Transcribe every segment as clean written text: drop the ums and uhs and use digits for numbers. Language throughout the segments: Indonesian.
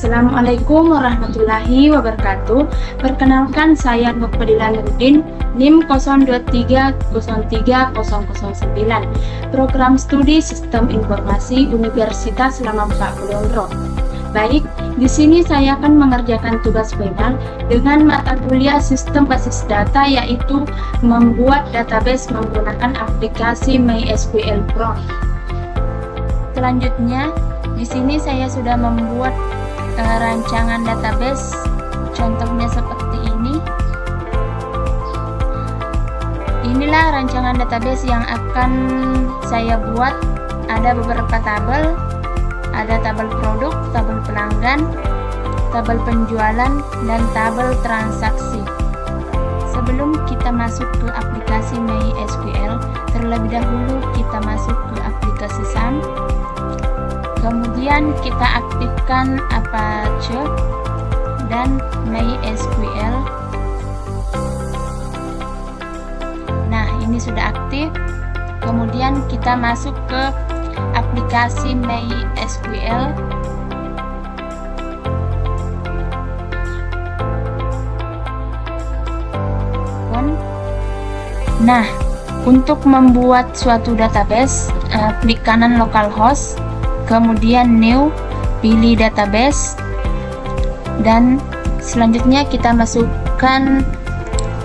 Assalamualaikum warahmatullahi wabarakatuh. Perkenalkan, saya Nur Fadilah Nurdin, NIM 02303009, Program Studi Sistem Informasi Universitas Langabak Kulonro. Baik, di sini saya akan mengerjakan tugas final dengan mata kuliah Sistem Basis Data, yaitu membuat database menggunakan aplikasi MySQL Pro. Selanjutnya, di sini saya sudah membuat rancangan database, contohnya seperti ini. Inilah rancangan database yang akan saya buat. Ada beberapa tabel, ada tabel produk, tabel pelanggan, tabel penjualan, dan tabel transaksi. Sebelum kita masuk ke aplikasi MySQL, terlebih dahulu kita masuk ke aplikasi SAM. Kemudian kita aktifkan Apache dan MySQL. Nah, ini sudah aktif. Kemudian kita masuk ke aplikasi MySQL. Nah, untuk membuat suatu database, klik kanan localhost, kemudian new, pilih database, dan selanjutnya kita masukkan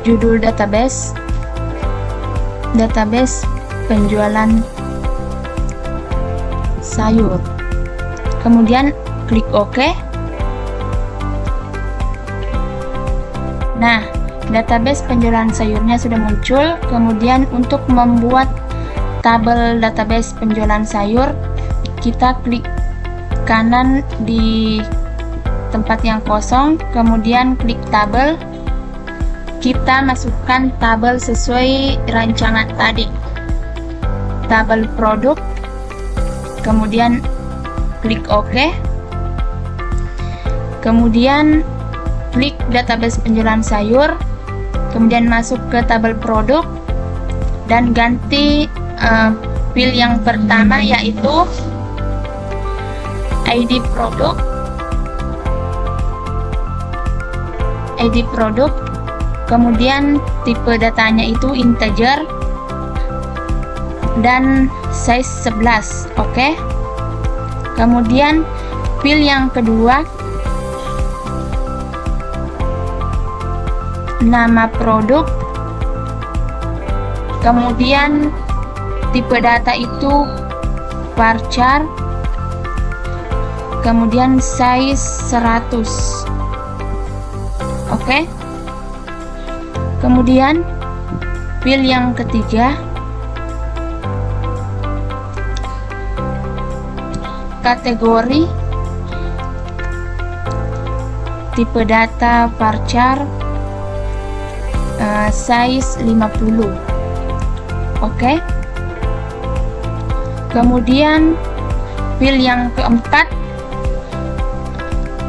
judul database penjualan sayur, kemudian klik OK. Nah, database penjualan sayurnya sudah muncul. Kemudian untuk membuat tabel database penjualan sayur, kita klik kanan di tempat yang kosong, kemudian klik tabel. Kita masukkan tabel sesuai rancangan tadi, tabel produk, kemudian klik OK. Kemudian klik database penjualan sayur, kemudian masuk ke tabel produk dan ganti field yang pertama, yaitu ID produk, kemudian tipe datanya itu integer dan size 11. Oke. Kemudian field yang kedua, nama produk, kemudian tipe data itu varchar, kemudian size 100. Oke. Kemudian field yang ketiga, kategori, tipe data varchar, size 50. Oke. Kemudian field yang keempat,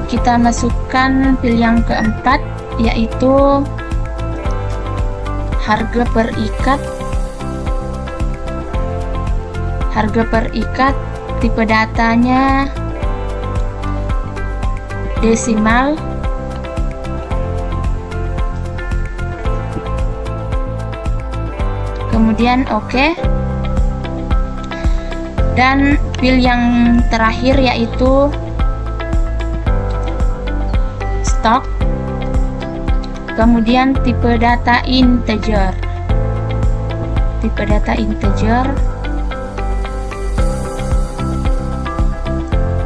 kita masukkan field yang keempat, yaitu harga per ikat, tipe datanya desimal, kemudian OK. Dan field yang terakhir yaitu stock, kemudian tipe data integer.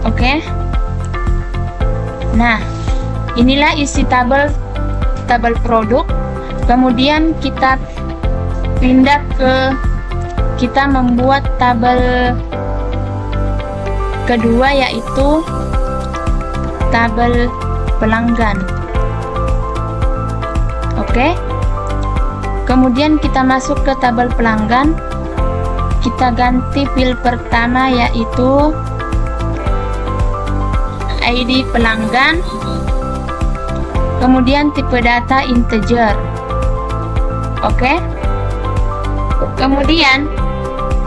Oke. Nah, inilah isi tabel produk. Kemudian kita pindah kita membuat tabel kedua, yaitu tabel pelanggan. Oke. Kemudian kita masuk ke tabel pelanggan. Kita ganti field pertama, yaitu ID pelanggan, kemudian tipe data integer. Oke. Kemudian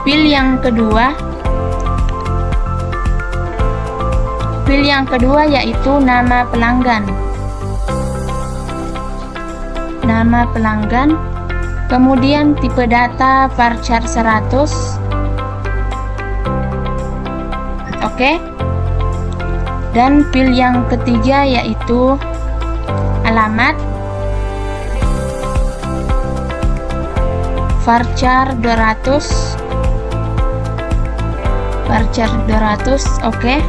field yang kedua, Field yang kedua yaitu nama pelanggan. Nama pelanggan. Kemudian tipe data varchar 100. Oke. Dan field yang ketiga yaitu alamat. Varchar 200. Varchar 200. Oke.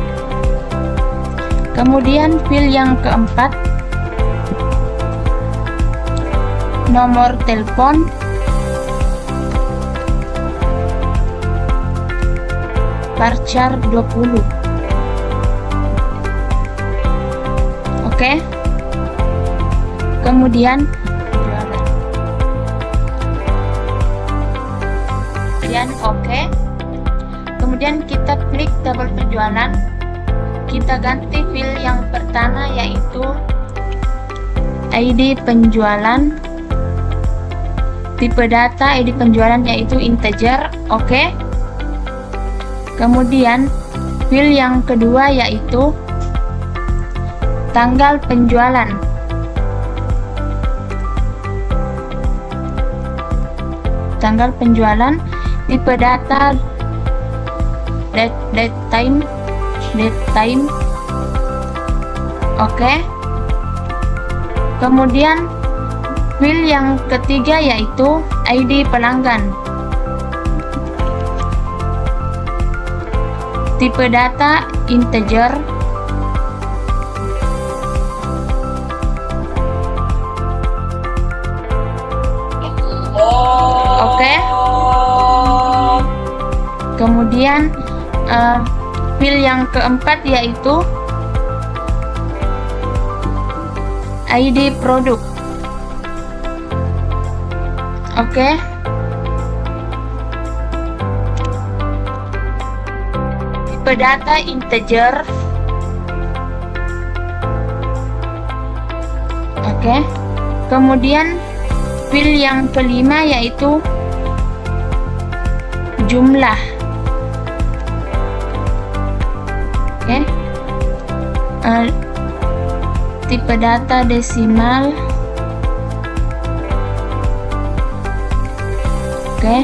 Kemudian field yang keempat nomor telepon. Varchar 20. Oke. Kemudian oke. Kemudian kita klik tabel penjualan. Kita ganti field yang pertama yaitu ID penjualan. Tipe data ID penjualan yaitu integer. Oke. Kemudian field yang kedua yaitu tanggal penjualan. Tanggal penjualan. Tipe data date time. Oke. Kemudian field yang ketiga yaitu ID pelanggan. Tipe data integer. Oke. Kemudian field yang keempat yaitu ID produk. Oke. Tipe data integer. Oke. Kemudian field yang kelima yaitu jumlah. Oke. Tipe data desimal. Oke.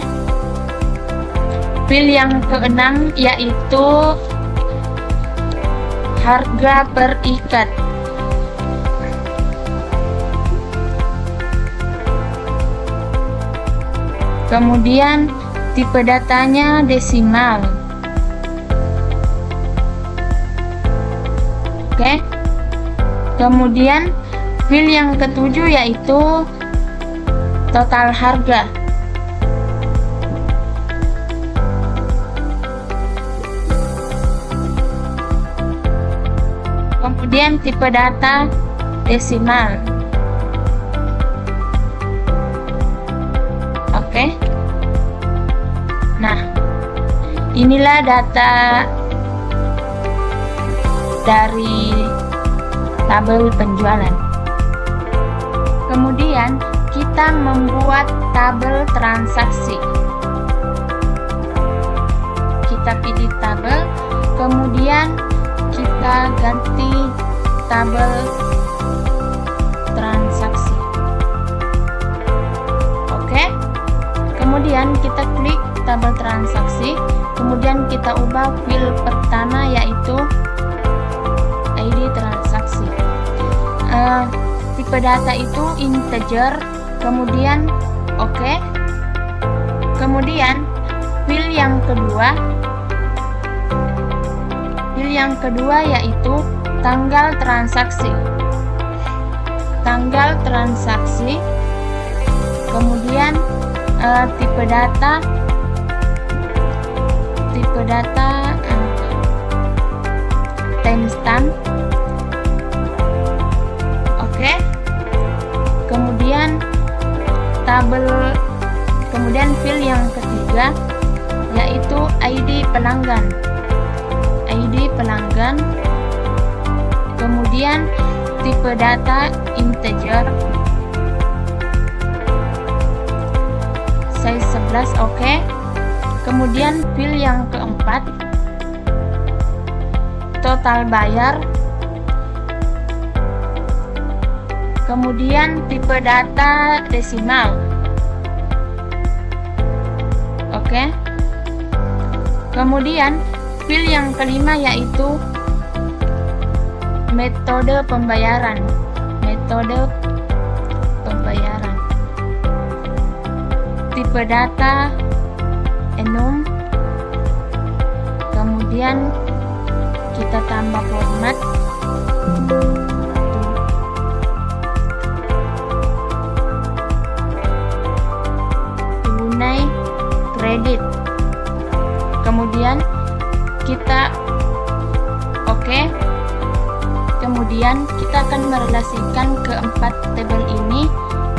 Field yang keenam yaitu harga per ikat. Kemudian tipe datanya desimal. Oke. Kemudian field yang ketujuh yaitu total harga. Kemudian tipe data desimal. Oke. Nah, inilah data dari tabel penjualan. Kemudian kita membuat tabel transaksi. Kita pilih tabel, kemudian kita ganti tabel transaksi. Oke. Kemudian kita klik tabel transaksi, kemudian kita ubah field pertama yaitu ID transaksi. Tipe data itu integer, kemudian oke. Kemudian field yang kedua yaitu tanggal transaksi. Tanggal transaksi. Kemudian tipe data timestamp. Oke. Kemudian field yang ketiga yaitu ID pelanggan. Kemudian tipe data integer, size 11. Oke. Kemudian field yang keempat total bayar, kemudian tipe data desimal. Oke. Kemudian field yang kelima yaitu metode pembayaran. Metode pembayaran. Tipe data enum. Kemudian kita tambah format. Tunai kredit. Kemudian kita kemudian kita akan merelasikan keempat tabel ini.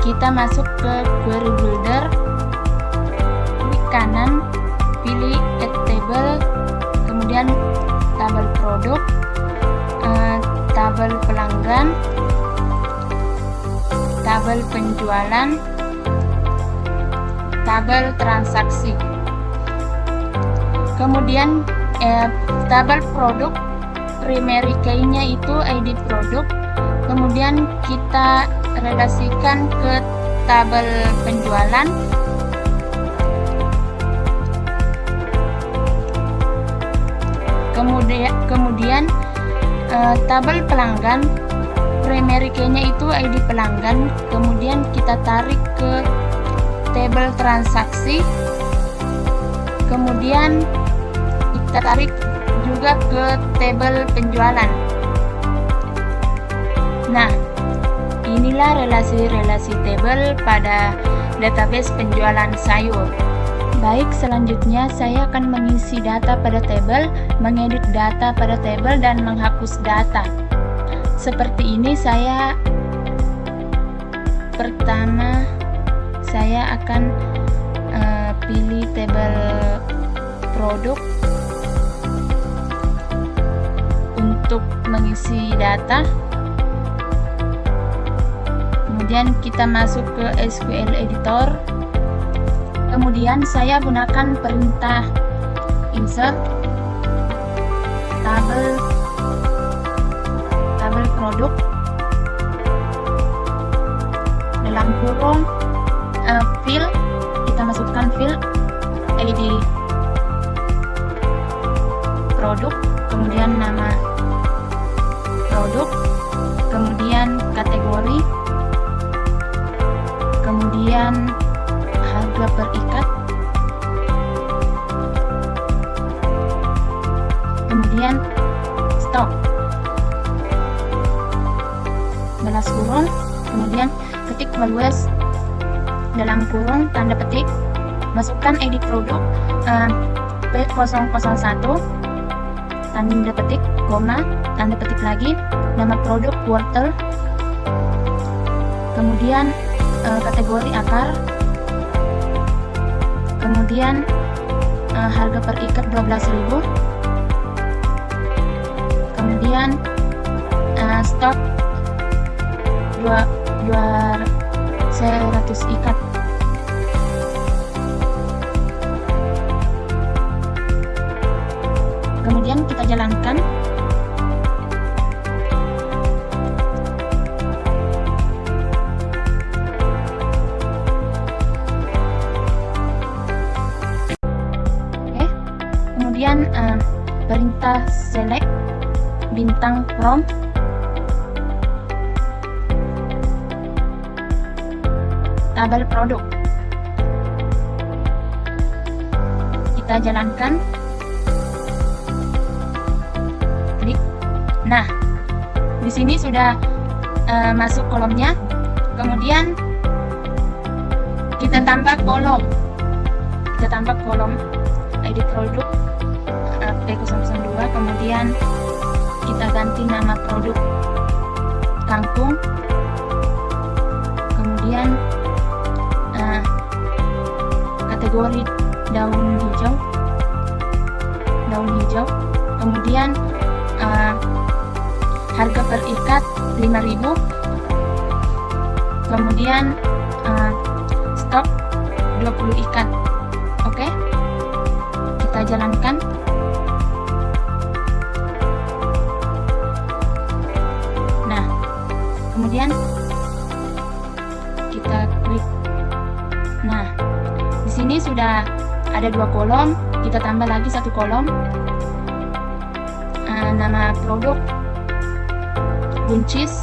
Kita masuk ke query builder, klik kanan, pilih add table, kemudian tabel produk, tabel pelanggan, tabel penjualan, tabel transaksi. Kemudian tabel produk, primary key-nya itu ID produk, kemudian kita relasikan ke tabel penjualan, kemudian tabel pelanggan, primary key-nya itu ID pelanggan, kemudian kita tarik ke tabel transaksi, kemudian kita tarik juga ke tabel penjualan. Nah, inilah relasi-relasi tabel pada database penjualan sayur. Baik, selanjutnya saya akan mengisi data pada tabel, mengedit data pada tabel, dan menghapus data. Seperti ini pertama saya akan pilih tabel produk untuk mengisi data. Kemudian kita masuk ke SQL editor. Kemudian saya gunakan perintah insert tabel produk dalam kurung field, kita masukkan field ID produk, kemudian nama produk, kemudian kategori, kemudian harga per ikat, kemudian stok, balas kurung, kemudian ketik values dalam kurung tanda petik, masukkan ID produk P001 tanda petik, koma, tanda petik lagi, nama produk wortel, kemudian kategori akar, kemudian harga per ikat 12.000, kemudian stok 200 ikat. Kemudian kita jalankan. Kemudian perintah select bintang from, tabel produk, kita jalankan, klik. Nah, di sini sudah masuk kolomnya. Kemudian kita tambah kolom, ID produk P002, kemudian kita ganti nama produk kangkung, kemudian kategori daun hijau, kemudian harga per ikat 5.000, kemudian stok 20 ikat. Oke, kita jalankan. kemudian kita klik. Nah, di sini sudah ada 2 kolom, kita tambah lagi 1 kolom. Nama produk buncis,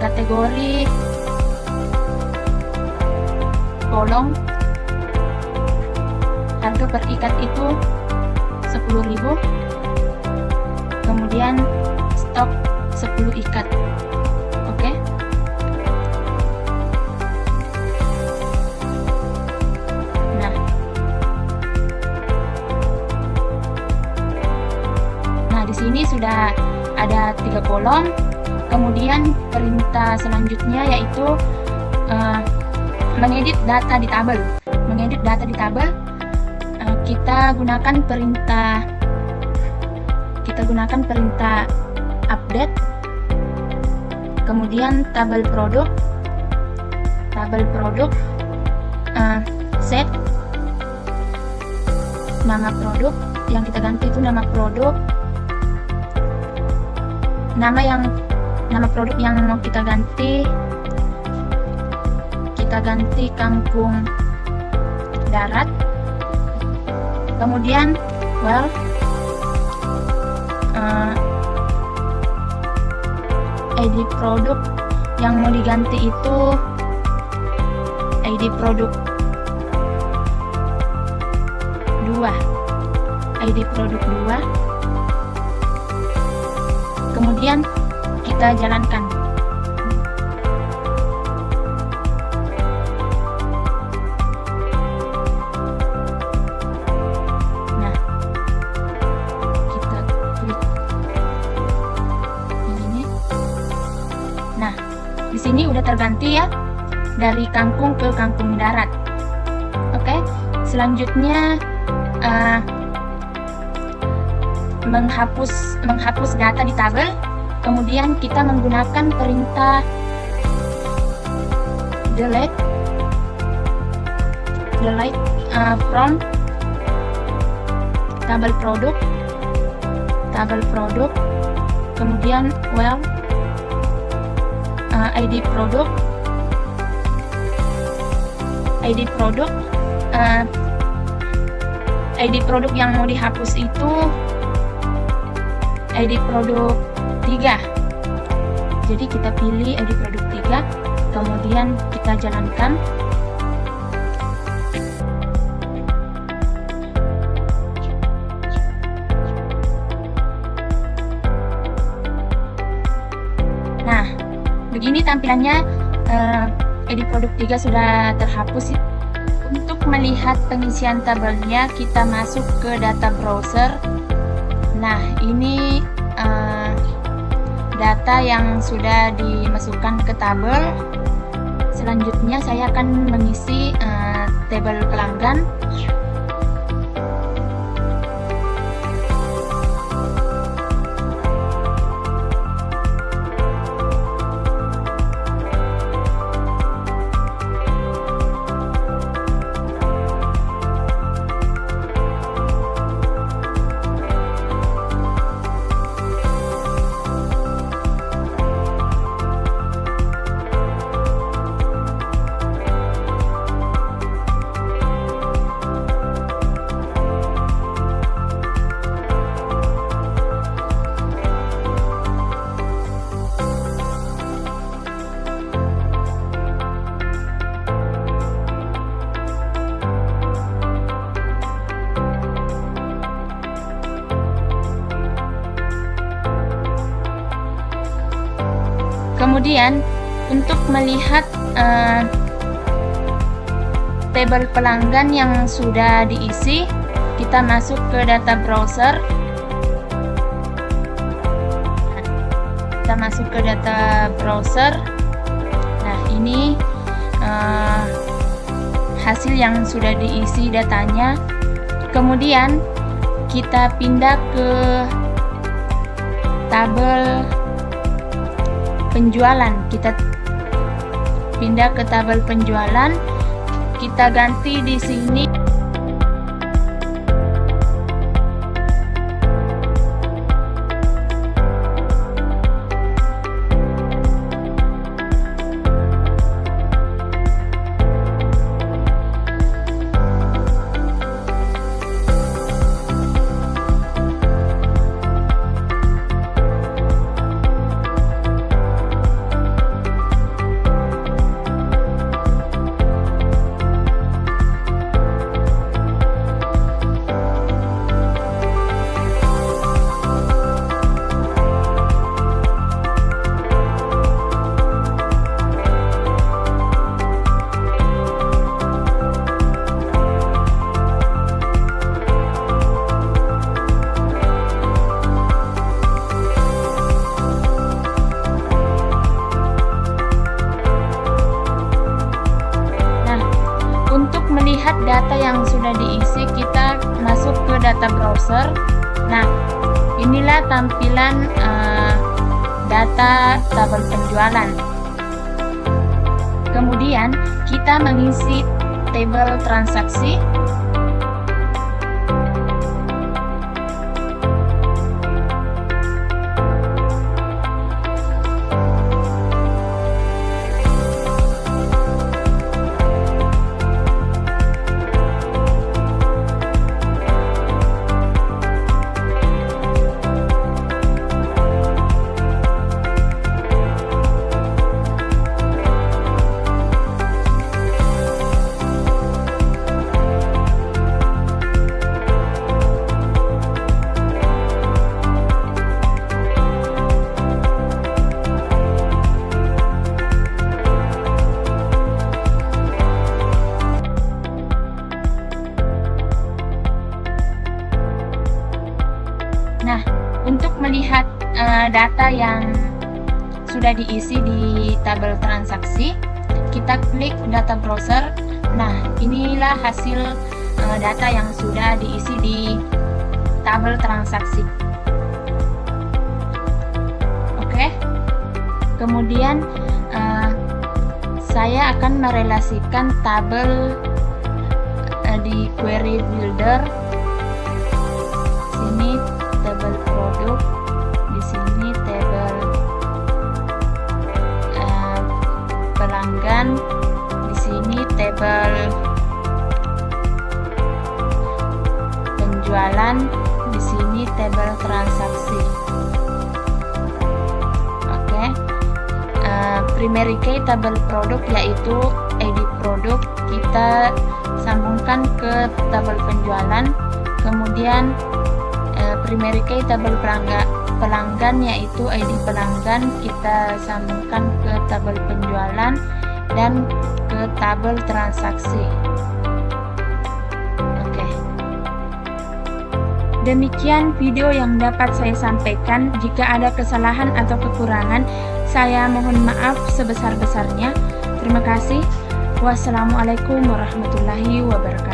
kategori kolong, harga per ikat itu 10.000, kemudian stok 10 ikat. Oke. Nah, di sini sudah ada 3 kolom. Kemudian perintah selanjutnya yaitu mengedit data di tabel. Mengedit data di tabel, kita gunakan perintah update. Kemudian tabel produk, set nama produk yang kita ganti itu nama produk. Nama produk yang mau kita ganti kangkung darat. Kemudian ID produk yang mau diganti itu ID produk 2. ID produk 2. Kemudian kita jalankan. Nah, kita klik ini. Nah, di sini udah terganti ya, dari kangkung ke kangkung darat. Oke, selanjutnya menghapus data di tabel. Kemudian kita menggunakan perintah delete from tabel produk, kemudian ID produk yang mau dihapus itu ID produk 3. Jadi kita pilih ID produk 3, kemudian kita jalankan. Nah, begini tampilannya. ID produk 3 sudah terhapus. Untuk melihat pengisian tabelnya, kita masuk ke data browser. Nah, ini data yang sudah dimasukkan ke tabel. Selanjutnya saya akan mengisi tabel pelanggan. Kemudian untuk melihat tabel pelanggan yang sudah diisi, kita masuk ke data browser. Nah, ini hasil yang sudah diisi datanya. Kemudian kita pindah ke tabel penjualan. Kita pindah ke tabel penjualan. Kita ganti di sini melihat data yang sudah diisi, kita masuk ke data browser. Nah, inilah tampilan data tabel penjualan. Kemudian kita mengisi tabel transaksi. Nah, untuk melihat data yang sudah diisi di tabel transaksi, kita klik data browser. Nah, inilah hasil data yang sudah diisi di tabel transaksi. Oke. Kemudian saya akan merelasikan tabel di query builder. Sini tabel produk, di sini tabel pelanggan, di sini tabel penjualan, di sini tabel transaksi. Oke. Primary key tabel produk yaitu ID produk, kita sambungkan ke tabel penjualan. Kemudian primary key tabel pelanggan yaitu ID pelanggan, kita sambungkan ke tabel penjualan dan ke tabel transaksi. Oke. Demikian video yang dapat saya sampaikan. Jika ada kesalahan atau kekurangan, saya mohon maaf sebesar-besarnya. Terima kasih. Wassalamualaikum warahmatullahi wabarakatuh.